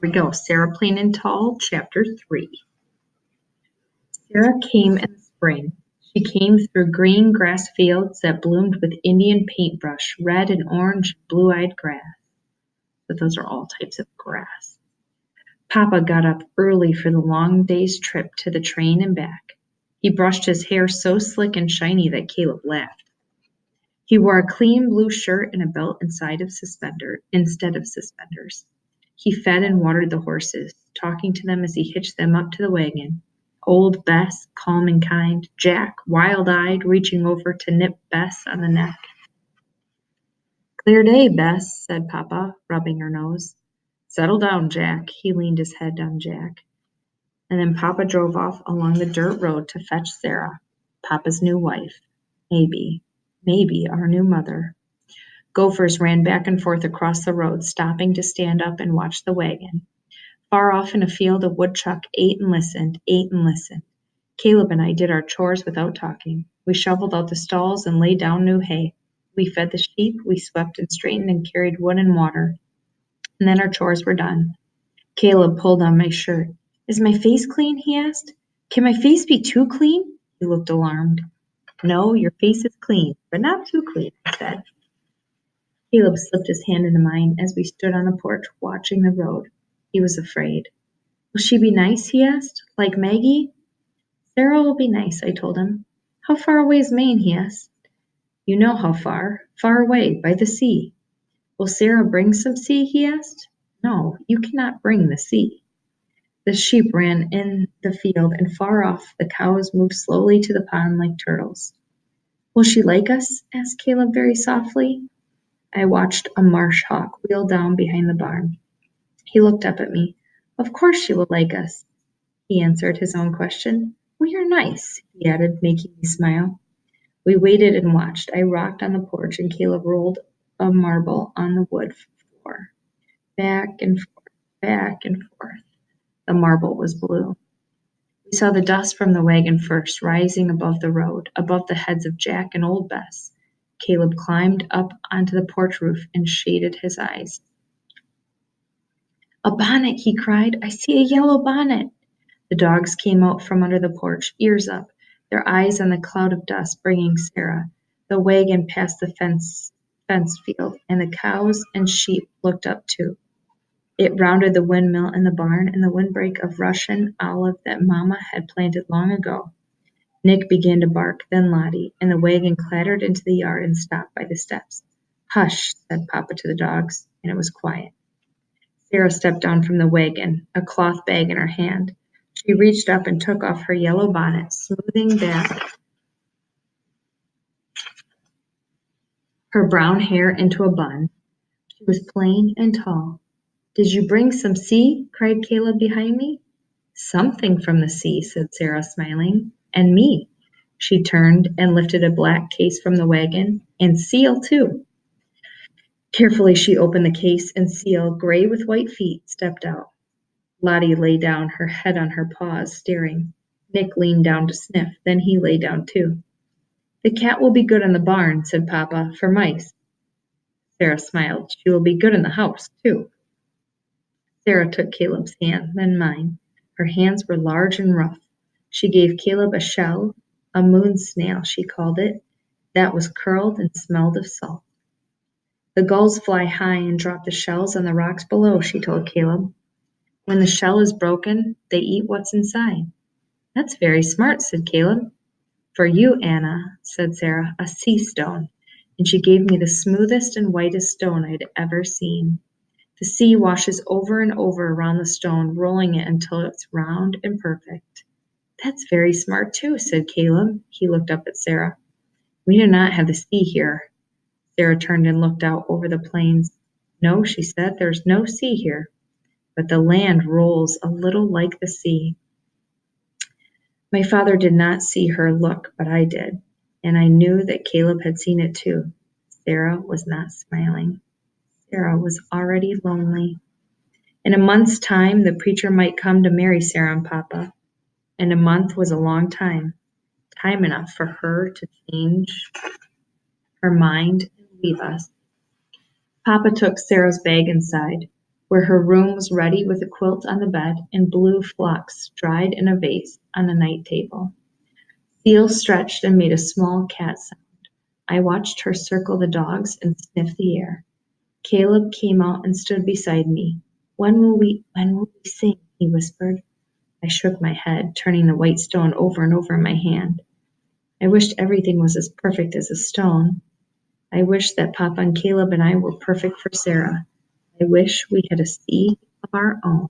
we go. Sarah Plain and Tall, Chapter 3. Sarah came in the spring. She came through green grass fields that bloomed with Indian paintbrush, red and orange, blue-eyed grass. But those are all types of grass. Papa got up early for the long day's trip to the train and back. He brushed his hair so slick and shiny that Caleb laughed. He wore a clean blue shirt and a belt instead of suspenders. He fed and watered the horses, talking to them as he hitched them up to the wagon. Old Bess, calm and kind, Jack, wild-eyed, reaching over to nip Bess on the neck. "Clear day, Bess," said Papa, rubbing her nose. "Settle down, Jack." He leaned his head on Jack. And then Papa drove off along the dirt road to fetch Sarah, Papa's new wife. Maybe our new mother. Gophers ran back and forth across the road, stopping to stand up and watch the wagon. Far off in a field, a woodchuck ate and listened. Caleb and I did our chores without talking. We shoveled out the stalls and laid down new hay. We fed the sheep, we swept and straightened and carried wood and water. And then our chores were done. Caleb pulled on my shirt. "Is my face clean?" he asked. "Can my face be too clean?" He looked alarmed. "No, your face is clean, but not too clean," I said. Caleb slipped his hand into mine as we stood on the porch watching the road. He was afraid. "Will she be nice?" he asked. "Like Maggie?" "Sarah will be nice," I told him. "How far away is Maine?" he asked. "You know how far. Far away, by the sea." "Will Sarah bring some sea?" he asked. "No, you cannot bring the sea." The sheep ran in the field, and far off the cows moved slowly to the pond like turtles. "Will she like us?" asked Caleb very softly. I watched a marsh hawk wheel down behind the barn. He looked up at me. "Of course she will like us." He answered his own question. "We are nice," he added, making me smile. We waited and watched. I rocked on the porch, and Caleb rolled a marble on the wood floor. Back and forth, back and forth. The marble was blue. We saw the dust from the wagon first, rising above the road, above the heads of Jack and old Bess. Caleb climbed up onto the porch roof and shaded his eyes. "A bonnet!" he cried. "I see a yellow bonnet!" The dogs came out from under the porch, ears up, their eyes on the cloud of dust bringing Sarah. The wagon passed the fence field, and the cows and sheep looked up too. It rounded the windmill in the barn and the windbreak of Russian olive that Mama had planted long ago. Nick began to bark, then Lottie, and the wagon clattered into the yard and stopped by the steps. "Hush," said Papa to the dogs, and it was quiet. Sarah stepped down from the wagon, a cloth bag in her hand. She reached up and took off her yellow bonnet, smoothing back her brown hair into a bun. She was plain and tall. "Did you bring some sea?" cried Caleb behind me. "Something from the sea," said Sarah, smiling. "And me." She turned and lifted a black case from the wagon. "And Seal, too." Carefully, she opened the case, and Seal, gray with white feet, stepped out. Lottie lay down, her head on her paws, staring. Nick leaned down to sniff. Then he lay down, too. "The cat will be good in the barn," said Papa, "for mice." Sarah smiled. "She will be good in the house, too." Sarah took Caleb's hand, then mine. Her hands were large and rough. She gave Caleb a shell, a moon snail, she called it, that was curled and smelled of salt. "The gulls fly high and drop the shells on the rocks below," she told Caleb. "When the shell is broken, they eat what's inside." "That's very smart," said Caleb. "For you, Anna," said Sarah, "a sea stone." And she gave me the smoothest and whitest stone I'd ever seen. The sea washes over and over around the stone, rolling it until it's round and perfect. "That's very smart too," said Caleb. He looked up at Sarah. "We do not have the sea here." Sarah turned and looked out over the plains. "No," she said, "there's no sea here. But the land rolls a little like the sea." My father did not see her look, but I did, and I knew that Caleb had seen it too. Sarah was not smiling. Sarah was already lonely. In a month's time, the preacher might come to marry Sarah and Papa, and a month was a long time enough for her to change her mind and leave us. Papa took Sarah's bag inside. where her room was ready with a quilt on the bed and blue phlox dried in a vase on the night table. Seal stretched and made a small cat sound. I watched her circle the dogs and sniff the air. Caleb came out and stood beside me. When will we sing? He whispered. I shook my head, turning the white stone over and over in my hand. I wished everything was as perfect as a stone. I wish that Papa and Caleb and I were perfect for Sarah. I wish we had a seed of our own.